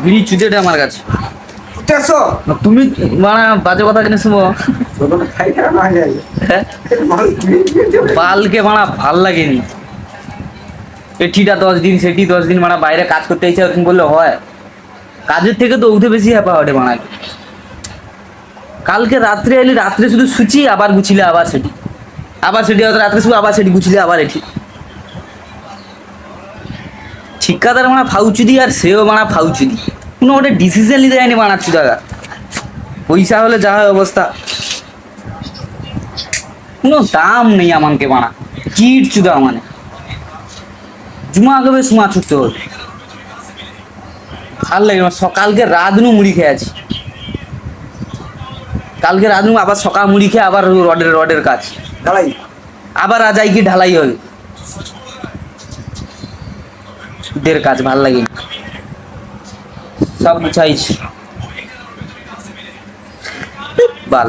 বিড়ি চুদেটা আমার কাছে। চারশো তুমি মানে বাজে কথা কিনে শুনো। হ্যাঁ? বালকে মারা ভাল লাগেনি। এঠিটা 10 দিন সেটি 10 দিন মারা বাইরে কাজ করতে এসে ওরকম বললে হয়? কাজের থেকে তো উঠে বেশি হ্যাপা ওঠে মারা। কালকে রাত্রে এলি, রাত্রে শুধু শুচি আবার গুছিলে আবার সেটি, আবার সেটি হয়তো রাত্রে শুধু আবার সেটি গুছিলে আবার এটি। ঠিকাদার মারা ফাউচুদি আর সেও মারা ফাউচুদি, কোনো ওটা ডিসিশন নিতে যায়নি বানাচ্ছি দাদা। পয়সা হলে যা হয় অবস্থা, কোনো দাম নেই আমাকে বানা কিট চুদা মানে জুমা কবে সুমা ছুটতে হল। ভাল লাগে আমার। সকালকে রাত নু মুড়ি খেয়ে আছি, কালকে রাত নু আবার সকাল মুড়ি খেয়ে আবার রডের কাজ ঢালাই আবার আজাই কি ঢালাই হবে দের কাজ ভাল লাগে সব গুছাইছি বাল।